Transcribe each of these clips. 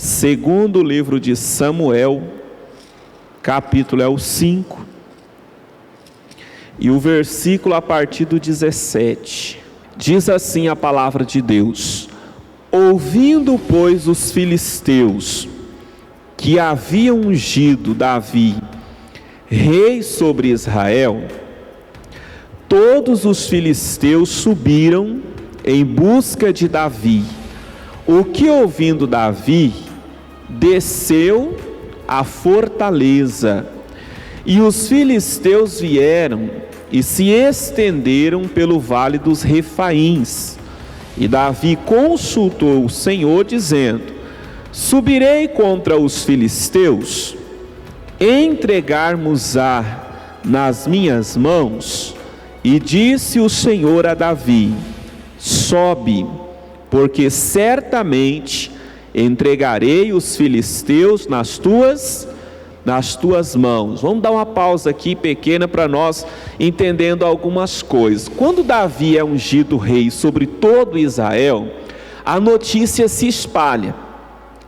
Segundo livro de Samuel, capítulo é o 5, e o versículo a partir do 17, diz assim a palavra de Deus: ouvindo, pois, os filisteus que haviam ungido Davi rei sobre Israel, todos os filisteus subiram em busca de Davi, o que, ouvindo Davi, desceu à fortaleza, e os filisteus vieram e se estenderam pelo vale dos Refaíns. E Davi consultou o Senhor, dizendo: subirei contra os filisteus, entregar-mos-á nas minhas mãos? E disse o Senhor a Davi: sobe, porque certamente entregarei os filisteus nas tuas mãos. Vamos dar uma pausa aqui pequena para nós entendendo algumas coisas. Quando Davi é ungido rei sobre todo Israel, a notícia se espalha,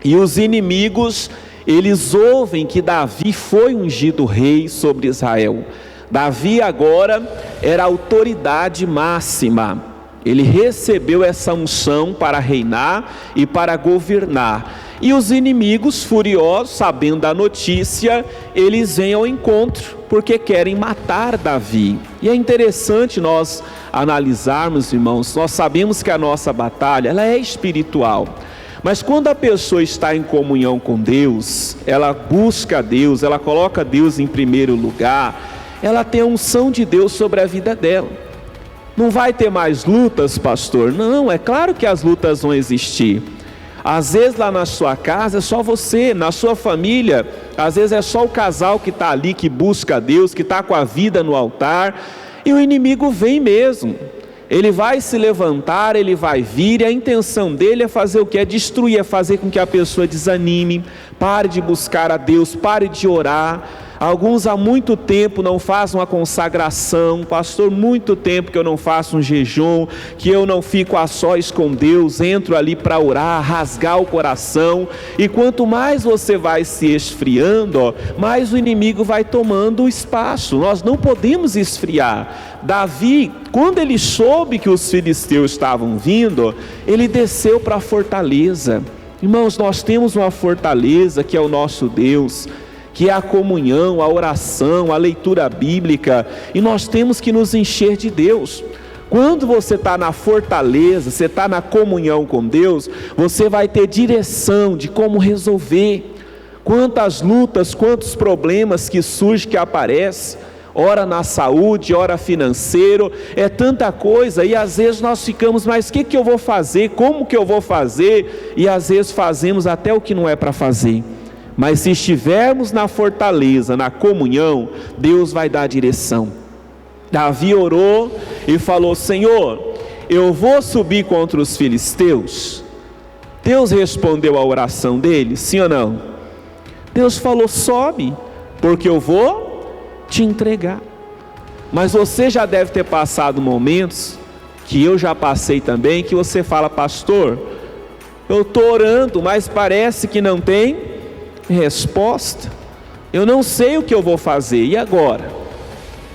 e os inimigos, eles ouvem que Davi foi ungido rei sobre Israel. Davi agora era a autoridade máxima, ele recebeu essa unção para reinar e para governar. E os inimigos, furiosos, sabendo da notícia, eles vêm ao encontro, porque querem matar Davi. E é interessante nós analisarmos, irmãos, nós sabemos que a nossa batalha, ela é espiritual. Mas quando a pessoa está em comunhão com Deus, ela busca Deus, ela coloca Deus em primeiro lugar, ela tem a unção de Deus sobre a vida dela. Não vai ter mais lutas, pastor? Não, é claro que as lutas vão existir. Às vezes lá na sua casa é só você, na sua família, às vezes é só o casal que está ali, que busca Deus, que está com a vida no altar, e o inimigo vem mesmo. Ele vai se levantar, ele vai vir, e a intenção dele é fazer o que? É destruir, é fazer com que a pessoa desanime, pare de buscar a Deus, pare de orar. Alguns há muito tempo não fazem uma consagração. Pastor, muito tempo que eu não faço um jejum, que eu não fico a sós com Deus, entro ali para orar, rasgar o coração. E quanto mais você vai se esfriando, mais o inimigo vai tomando espaço. Nós não podemos esfriar. Davi, quando ele soube que os filisteus estavam vindo, ele desceu para a fortaleza. Irmãos, nós temos uma fortaleza que é o nosso Deus, que é a comunhão, a oração, a leitura bíblica, e nós temos que nos encher de Deus. Quando você está na fortaleza, você está na comunhão com Deus, você vai ter direção de como resolver. Quantas lutas, quantos problemas que surgem, que aparecem, ora na saúde, ora financeiro, é tanta coisa, e às vezes nós ficamos, mas o que eu vou fazer, como que eu vou fazer, e às vezes fazemos até o que não é para fazer. Mas se estivermos na fortaleza, na comunhão, Deus vai dar direção. Davi orou e falou: Senhor, eu vou subir contra os filisteus. Deus respondeu a oração dele, sim ou não? Deus falou: sobe, porque eu vou te entregar. Mas você já deve ter passado momentos, que eu já passei também, que você fala: pastor, eu estou orando, mas parece que não tem resposta, eu não sei o que eu vou fazer, e agora?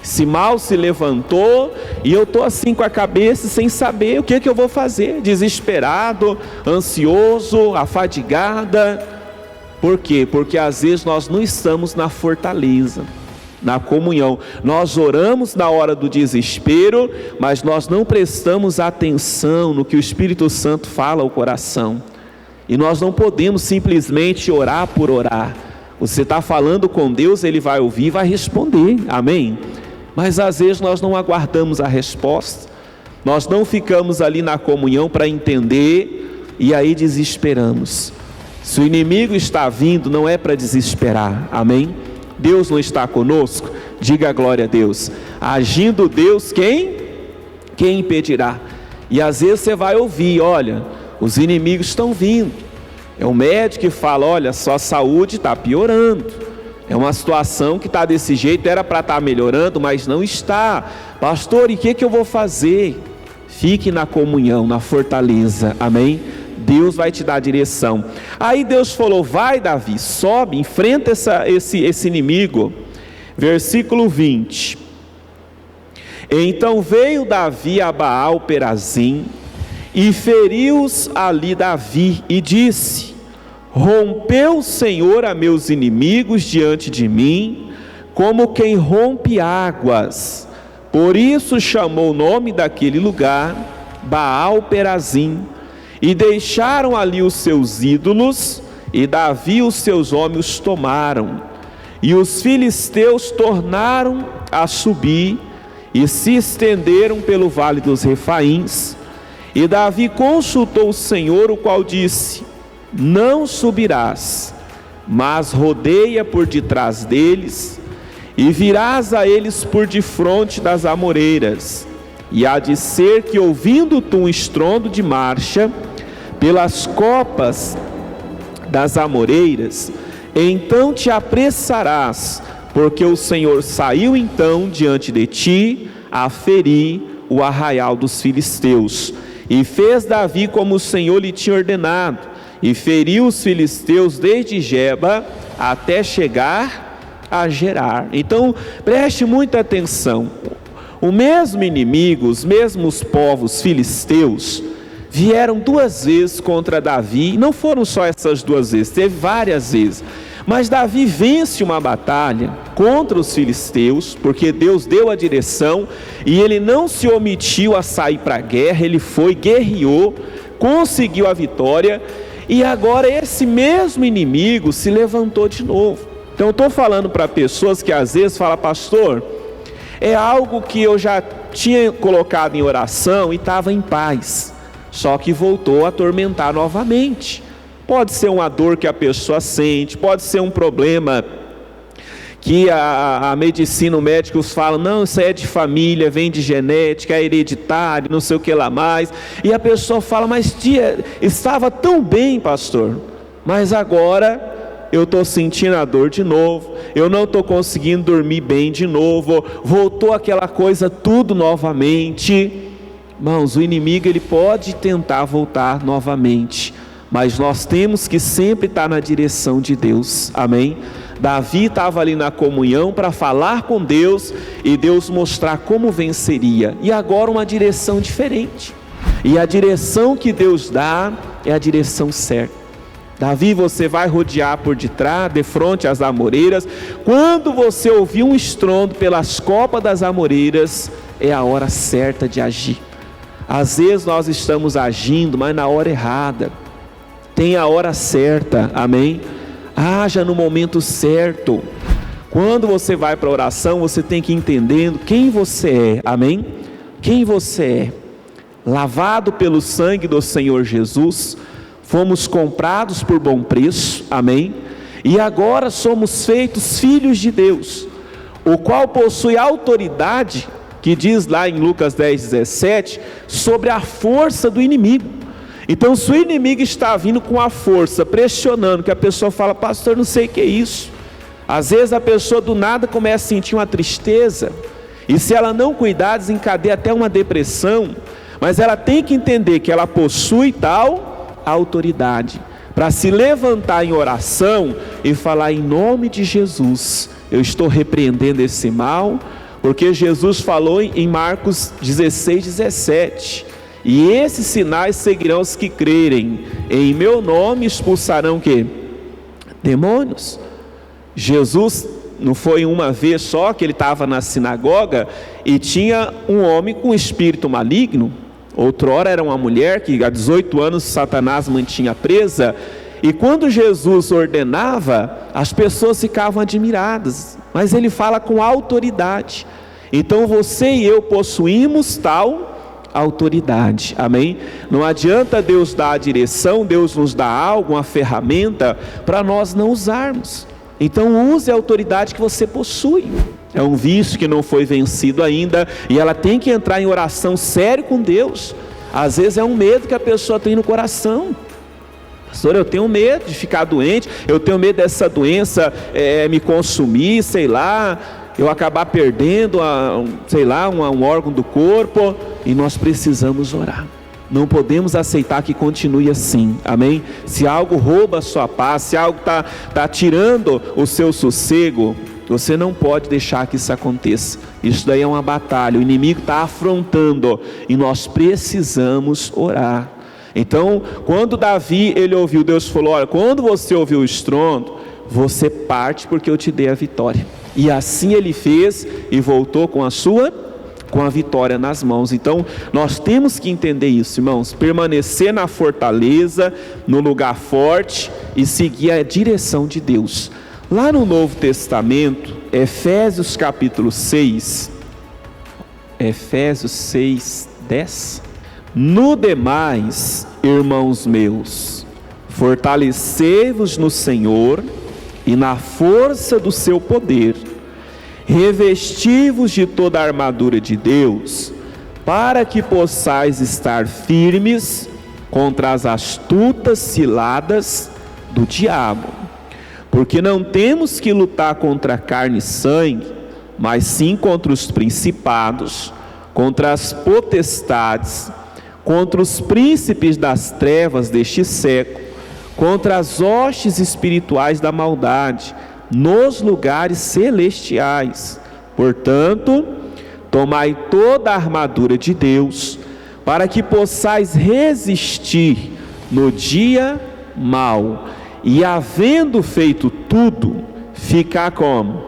Esse mal se levantou, e eu estou assim com a cabeça, sem saber o que eu vou fazer, desesperado, ansioso, afadigada. Por quê? Porque às vezes nós não estamos na fortaleza, na comunhão. Nós oramos na hora do desespero, mas nós não prestamos atenção no que o Espírito Santo fala ao coração. E nós não podemos simplesmente orar por orar. Você está falando com Deus, Ele vai ouvir, vai responder, amém? Mas às vezes nós não aguardamos a resposta, nós não ficamos ali na comunhão para entender, e aí desesperamos. Se o inimigo está vindo, não é para desesperar, amém? Deus não está conosco, diga glória a Deus. Agindo Deus, quem impedirá? E às vezes você vai ouvir: olha, os inimigos estão vindo. É um médico que fala: olha, sua saúde está piorando. É uma situação que está desse jeito, era para estar melhorando, mas não está. Pastor, e o que eu vou fazer? Fique na comunhão, na fortaleza, amém? Deus vai te dar direção. Aí Deus falou: vai, Davi, sobe, enfrenta esse inimigo. Versículo 20. Então veio Davi a Baal Perazim, e feriu-os ali Davi, e disse: rompeu o Senhor a meus inimigos diante de mim, como quem rompe águas. Por isso chamou o nome daquele lugar Baal Perazim. E deixaram ali os seus ídolos, e Davi os seus homens os tomaram. E os filisteus tornaram a subir, e se estenderam pelo vale dos Refaíns. E Davi consultou o Senhor, o qual disse: não subirás, mas rodeia por detrás deles, e virás a eles por defronte das amoreiras. E há de ser que, ouvindo tu um estrondo de marcha pelas copas das amoreiras, então te apressarás, porque o Senhor saiu então diante de ti a ferir o arraial dos filisteus. E fez Davi como o Senhor lhe tinha ordenado, e feriu os filisteus desde Geba até chegar a Gerar. Então preste muita atenção. O mesmo inimigo, os mesmos povos filisteus vieram 2 vezes contra Davi. E não foram só essas 2 vezes, teve várias vezes. Mas Davi vence uma batalha contra os filisteus, porque Deus deu a direção, e ele não se omitiu a sair para a guerra. Ele foi, guerreou, conseguiu a vitória, e agora esse mesmo inimigo se levantou de novo. Então eu estou falando para pessoas que às vezes falam: pastor, é algo que eu já tinha colocado em oração e estava em paz, só que voltou a atormentar novamente. Pode ser uma dor que a pessoa sente, pode ser um problema que a medicina, os médicos falam: não, isso aí é de família, vem de genética, é hereditário, não sei o que lá mais. E a pessoa fala: mas tia, estava tão bem, pastor, mas agora eu estou sentindo a dor de novo, eu não estou conseguindo dormir bem de novo, voltou aquela coisa tudo novamente. Irmãos, o inimigo ele pode tentar voltar novamente, mas nós temos que sempre estar na direção de Deus, amém? Davi estava ali na comunhão para falar com Deus, e Deus mostrar como venceria, e agora uma direção diferente, e a direção que Deus dá é a direção certa. Davi, você vai rodear por detrás, de frente às amoreiras. Quando você ouvir um estrondo pelas copas das amoreiras, é a hora certa de agir. Às vezes nós estamos agindo, mas na hora errada. Tem a hora certa, amém? Haja no momento certo. Quando você vai para a oração, você tem que ir entendendo quem você é, amém? Quem você é. Lavado pelo sangue do Senhor Jesus, fomos comprados por bom preço, amém? E agora somos feitos filhos de Deus, o qual possui autoridade, que diz lá em Lucas 10:17, sobre a força do inimigo. Então, se o inimigo está vindo com a força, pressionando, que a pessoa fala: pastor, não sei o que é isso. Às vezes a pessoa do nada começa a sentir uma tristeza, e se ela não cuidar, desencadeia até uma depressão. Mas ela tem que entender que ela possui tal autoridade para se levantar em oração e falar: em nome de Jesus, eu estou repreendendo esse mal, porque Jesus falou em Marcos 16:17, e esses sinais seguirão os que crerem, em meu nome expulsarão o quê? Demônios. Jesus não foi uma vez só que ele estava na sinagoga e tinha um homem com espírito maligno. Outrora era uma mulher que há 18 anos Satanás mantinha presa, e quando Jesus ordenava, as pessoas ficavam admiradas, mas ele fala com autoridade. Então você e eu possuímos tal autoridade, amém? Não adianta Deus dar a direção, Deus nos dá algo, uma ferramenta, para nós não usarmos. Então use a autoridade que você possui. É um vício que não foi vencido ainda, e ela tem que entrar em oração sério com Deus. Às vezes é um medo que a pessoa tem no coração: pastor, eu tenho medo de ficar doente, eu tenho medo dessa doença me consumir, sei lá, eu acabar perdendo um órgão do corpo. E nós precisamos orar. Não podemos aceitar que continue assim, amém? Se algo rouba a sua paz, se algo está tirando o seu sossego, você não pode deixar que isso aconteça. Isso daí é uma batalha, o inimigo está afrontando e nós precisamos orar. Então, quando Davi, ele ouviu, Deus falou, olha, quando você ouviu o estrondo, você parte porque eu te dei a vitória. E assim ele fez e voltou com a vitória nas mãos. Então nós temos que entender isso, irmãos, permanecer na fortaleza, no lugar forte e seguir a direção de Deus. Lá no Novo Testamento, Efésios capítulo 6, Efésios 6, 10. No demais, irmãos meus, fortalecei-vos no Senhor e na força do seu poder, revesti-vos de toda a armadura de Deus, para que possais estar firmes contra as astutas ciladas do diabo. Porque não temos que lutar contra carne e sangue, mas sim contra os principados, contra as potestades, contra os príncipes das trevas deste século, contra as hostes espirituais da maldade, nos lugares celestiais. Portanto, tomai toda a armadura de Deus, para que possais resistir no dia mau, e havendo feito tudo, ficar como?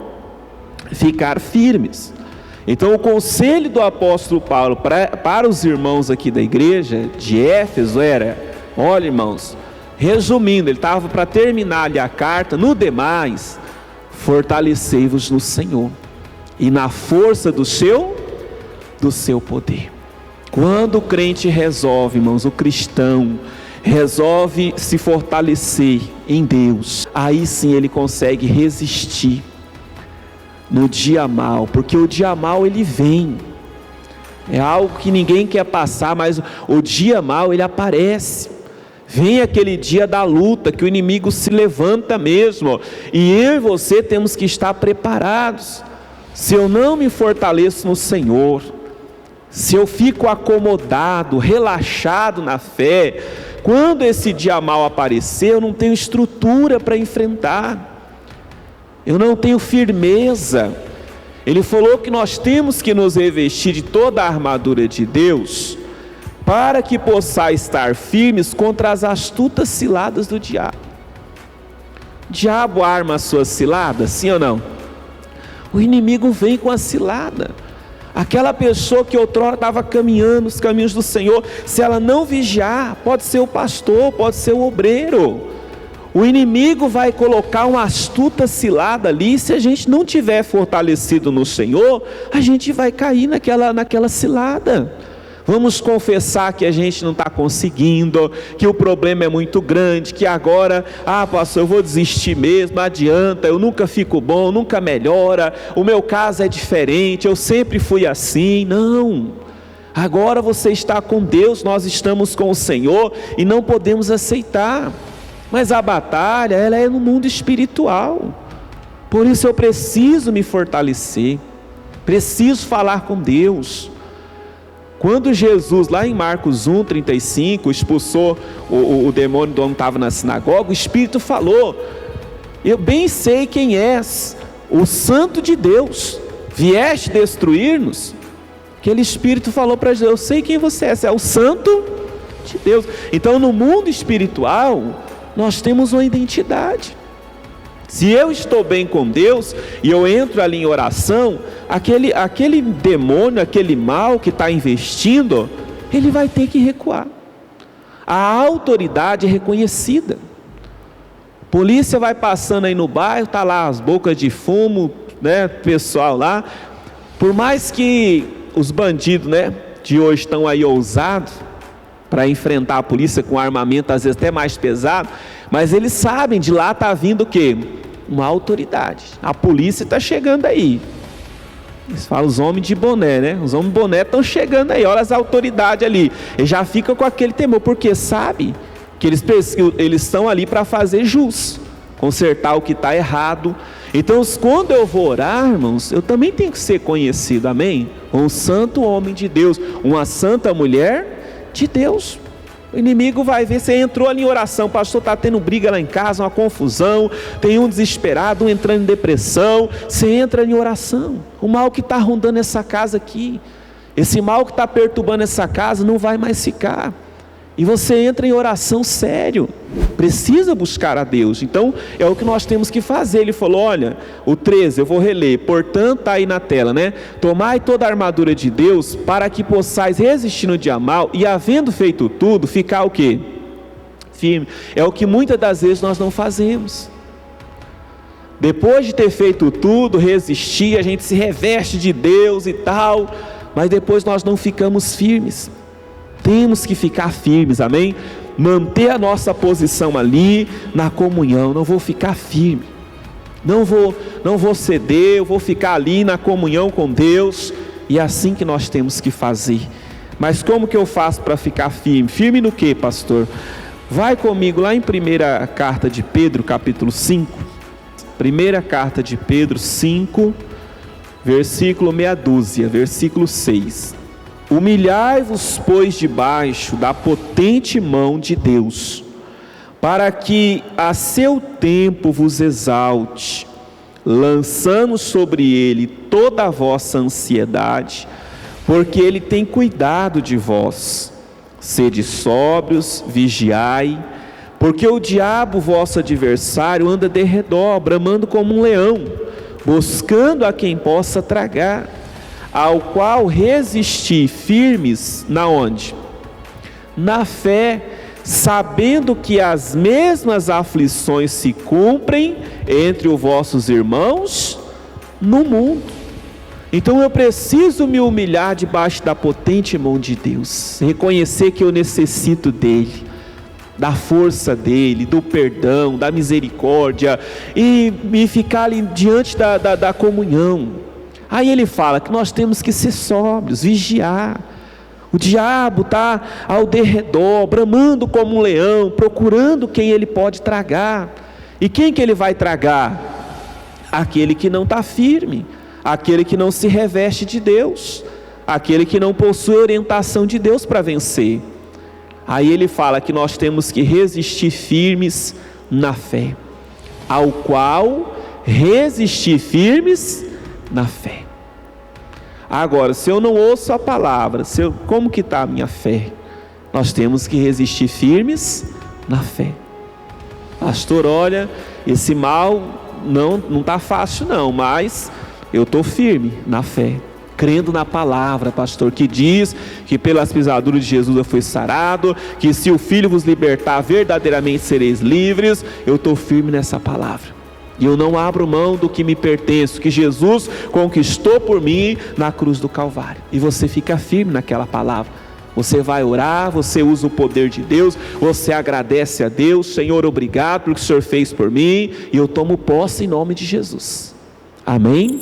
Ficar firmes. Então o conselho do apóstolo Paulo para os irmãos aqui da igreja de Éfeso era, olha irmãos, resumindo, ele estava para terminar ali a carta, no demais, fortalecei-vos no Senhor e na força do seu poder. Quando o crente resolve, irmãos, o cristão resolve se fortalecer em Deus, aí sim ele consegue resistir no dia mau, porque o dia mau ele vem, é algo que ninguém quer passar, mas o dia mau ele aparece. Vem aquele dia da luta, que o inimigo se levanta mesmo, e eu e você temos que estar preparados. Se eu não me fortaleço no Senhor, se eu fico acomodado, relaxado na fé, quando esse dia mau aparecer, eu não tenho estrutura para enfrentar, eu não tenho firmeza. Ele falou que nós temos que nos revestir de toda a armadura de Deus, para que possais estar firmes contra as astutas ciladas do diabo. O diabo arma as suas ciladas, sim ou não? O inimigo vem com a cilada. Aquela pessoa que outrora estava caminhando os caminhos do Senhor, se ela não vigiar, pode ser o pastor, pode ser o obreiro, o inimigo vai colocar uma astuta cilada ali. Se a gente não tiver fortalecido no Senhor, a gente vai cair naquela cilada. Vamos confessar que a gente não está conseguindo, que o problema é muito grande, que agora, pastor, eu vou desistir mesmo, não adianta, eu nunca fico bom, nunca melhora, o meu caso é diferente, eu sempre fui assim. Não, agora você está com Deus, nós estamos com o Senhor e não podemos aceitar. Mas a batalha, ela é no mundo espiritual, por isso eu preciso me fortalecer, preciso falar com Deus. Quando Jesus, lá em Marcos 1:35, expulsou o demônio do homem que estava na sinagoga, o Espírito falou: eu bem sei quem és, o Santo de Deus, vieste destruir-nos. Aquele Espírito falou para Jesus: eu sei quem você é o Santo de Deus. Então no mundo espiritual, nós temos uma identidade. Se eu estou bem com Deus e eu entro ali em oração, aquele demônio, aquele mal que está investindo, ele vai ter que recuar. A autoridade é reconhecida. Polícia vai passando aí no bairro, está lá as bocas de fumo, né, pessoal lá. Por mais que os bandidos, né, de hoje estão aí ousados para enfrentar a polícia com armamento às vezes até mais pesado, mas eles sabem, de lá está vindo o quê? Uma autoridade. A polícia está chegando aí. Eles falam os homens de boné, né? Os homens de boné estão chegando aí, olha as autoridades ali. Eles já ficam com aquele temor, porque sabe que eles estão ali para fazer jus, consertar o que está errado. Então quando eu vou orar, irmãos, eu também tenho que ser conhecido, amém? Um santo homem de Deus, uma santa mulher de Deus. O inimigo vai ver, você entrou ali em oração, pastor, está tendo briga lá em casa, uma confusão, tem um desesperado, um entrando em depressão, você entra em oração. O mal que está rondando essa casa aqui, esse mal que está perturbando essa casa não vai mais ficar. E você entra em oração sério, precisa buscar a Deus. Então é o que nós temos que fazer. Ele falou, olha, o 13, eu vou reler, portanto está aí na tela, né? Tomai toda a armadura de Deus, para que possais resistir no dia mal, e havendo feito tudo, ficar o quê? Firme. É o que muitas das vezes nós não fazemos. Depois de ter feito tudo, resistir, a gente se reveste de Deus e tal, mas depois nós não ficamos firmes. Temos que ficar firmes, amém? Manter a nossa posição ali na comunhão. Não vou ficar firme, não vou ceder, eu vou ficar ali na comunhão com Deus. E é assim que nós temos que fazer. Mas como que eu faço para ficar firme? Firme no que, pastor? Vai comigo lá em 1ª carta de Pedro, capítulo 5. 1ª carta de Pedro 5, versículo meia dúzia, versículo 6. Humilhai-vos, pois, debaixo da potente mão de Deus, para que a seu tempo vos exalte, lançando sobre ele toda a vossa ansiedade, porque ele tem cuidado de vós. Sede sóbrios, vigiai, porque o diabo, vosso adversário, anda de redor, bramando como um leão, buscando a quem possa tragar, ao qual resistir firmes, na onde? Na fé, sabendo que as mesmas aflições se cumprem entre os vossos irmãos no mundo. Então eu preciso me humilhar debaixo da potente mão de Deus, reconhecer que eu necessito dele, da força dele, do perdão, da misericórdia, e ficar ali diante da comunhão. Aí ele fala que nós temos que ser sóbrios, vigiar. O diabo está ao derredor, bramando como um leão, procurando quem ele pode tragar. E quem que ele vai tragar? Aquele que não está firme, aquele que não se reveste de Deus, aquele que não possui orientação de Deus para vencer. Aí ele fala que nós temos que resistir firmes na fé, ao qual resistir firmes na fé. Agora, se eu não ouço a palavra, como que está a minha fé? Nós temos que resistir firmes na fé. Pastor, olha, esse mal não está fácil não, mas eu estou firme na fé, crendo na palavra, pastor, que diz que pelas pisaduras de Jesus eu fui sarado, que se o Filho vos libertar, verdadeiramente sereis livres. Eu estou firme nessa palavra, e eu não abro mão do que me pertence, que Jesus conquistou por mim na cruz do Calvário. E você fica firme naquela palavra. Você vai orar, você usa o poder de Deus, você agradece a Deus. Senhor, obrigado pelo que o Senhor fez por mim, e eu tomo posse em nome de Jesus. Amém?